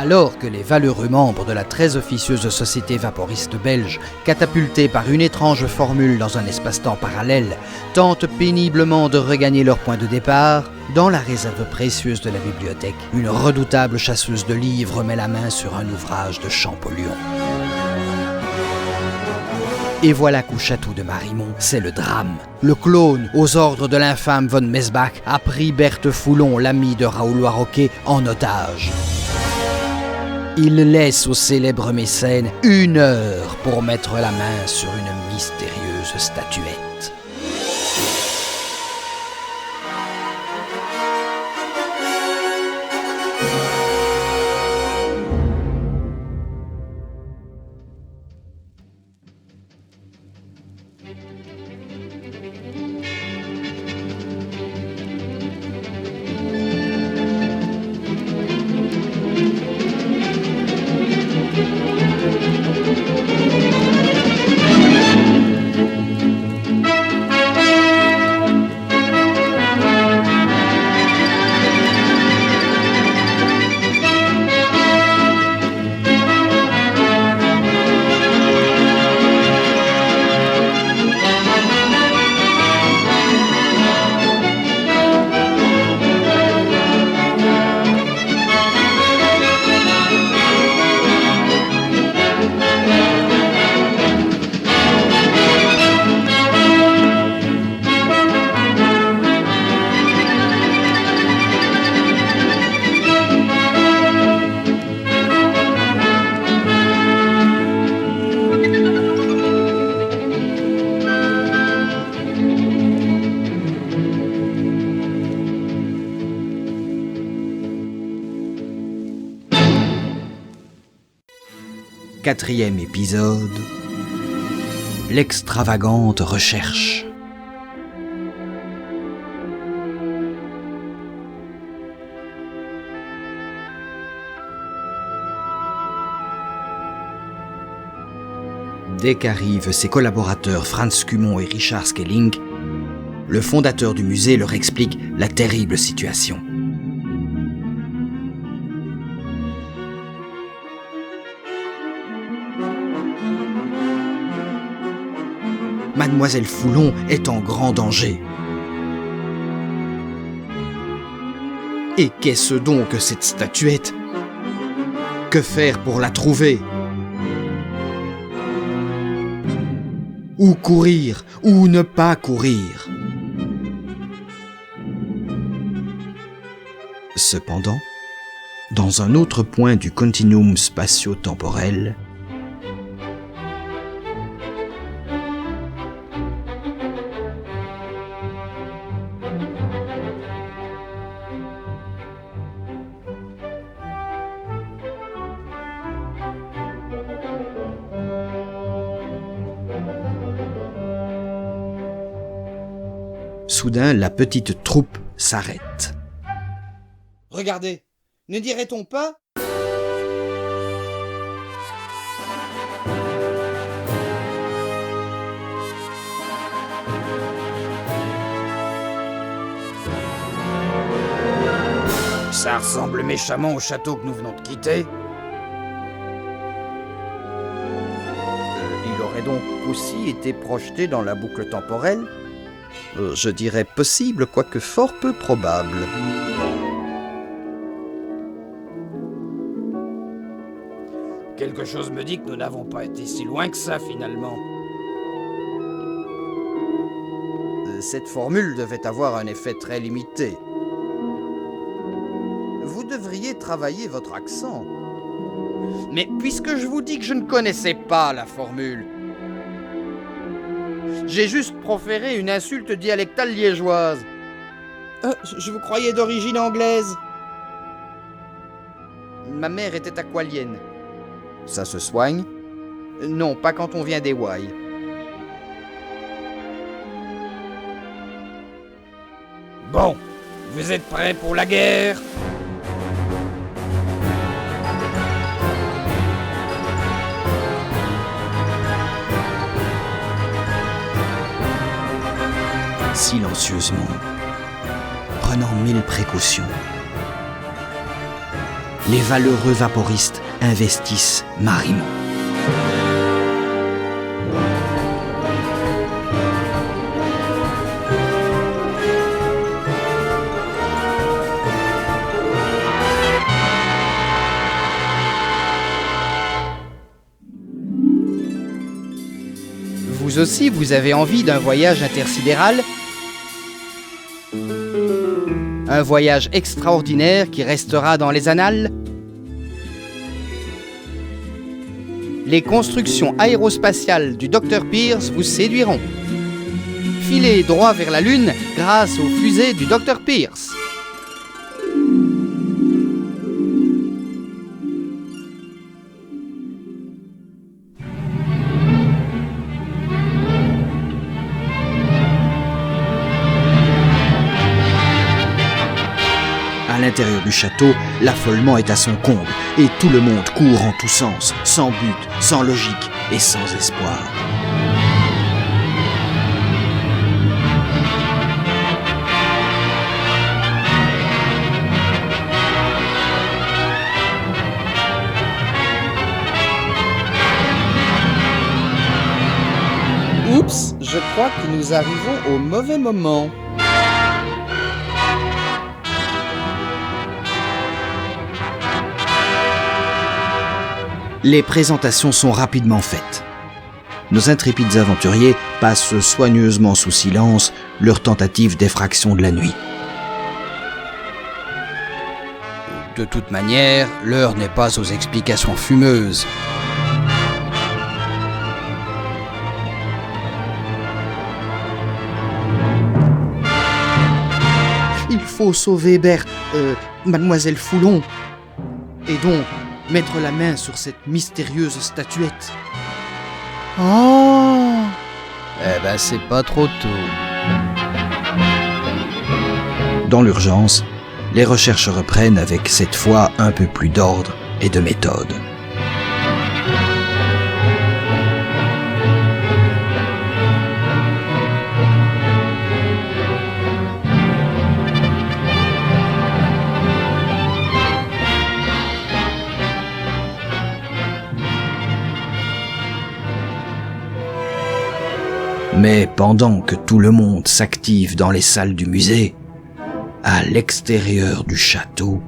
Alors que les valeureux membres de la très officieuse société vaporiste belge, catapultés par une étrange formule dans un espace-temps parallèle, tentent péniblement de regagner leur point de départ, dans la réserve précieuse de la bibliothèque, une redoutable chasseuse de livres met la main sur un ouvrage de Champollion. Et voilà qu'au château de Marimont, c'est le drame. Le clone, aux ordres de l'infâme von Mesbach, a pris Berthe Foulon, l'ami de Raoul Roquet, en otage. Il laisse au célèbre mécène 1 heure pour mettre la main sur une mystérieuse statuette. Quatrième épisode, l'extravagante recherche. Dès qu'arrivent ses collaborateurs Franz Cumont et Richard Skelling, le fondateur du musée leur explique la terrible situation. Mademoiselle Foulon est en grand danger. Et qu'est-ce donc que cette statuette? Que faire pour la trouver? Où courir? Ou ne pas courir? Cependant, dans un autre point du continuum spatio-temporel, soudain, la petite troupe s'arrête. Regardez, ne dirait-on pas ? Ça ressemble méchamment au château que nous venons de quitter. Il aurait donc aussi été projeté dans la boucle temporelle ? Je dirais possible, quoique fort peu probable. Quelque chose me dit que nous n'avons pas été si loin que ça, finalement. Cette formule devait avoir un effet très limité. Vous devriez travailler votre accent. Mais puisque je vous dis que je ne connaissais pas la formule, j'ai juste proféré une insulte dialectale liégeoise. Je vous croyais d'origine anglaise. Ma mère était aqualienne. Ça se soigne? Non, pas quand on vient des Ouailles. Bon, vous êtes prêts pour la guerre? Silencieusement, prenant 1000 précautions, les valeureux vaporistes investissent Marimont. Vous aussi, vous avez envie d'un voyage intersidéral ? Un voyage extraordinaire qui restera dans les annales ? Les constructions aérospatiales du Dr Pierce vous séduiront. Filez droit vers la Lune grâce aux fusées du Dr Pierce. À l'intérieur du château, l'affolement est à son comble et tout le monde court en tous sens, sans but, sans logique et sans espoir. Oups, je crois que nous arrivons au mauvais moment. Les présentations sont rapidement faites. Nos intrépides aventuriers passent soigneusement sous silence leur tentative d'effraction de la nuit. De toute manière, l'heure n'est pas aux explications fumeuses. Il faut sauver Mademoiselle Foulon. Et donc, mettre la main sur cette mystérieuse statuette. Oh! Eh ben, c'est pas trop tôt. Dans l'urgence, les recherches reprennent avec cette fois un peu plus d'ordre et de méthode. Mais pendant que tout le monde s'active dans les salles du musée, à l'extérieur du château,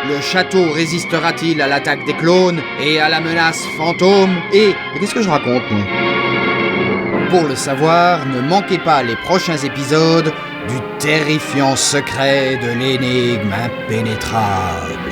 Le château résistera-t-il à l'attaque des clones et à la menace fantôme ? Et qu'est-ce que je raconte, non ? Pour le savoir, ne manquez pas les prochains épisodes du terrifiant secret de l'énigme impénétrable.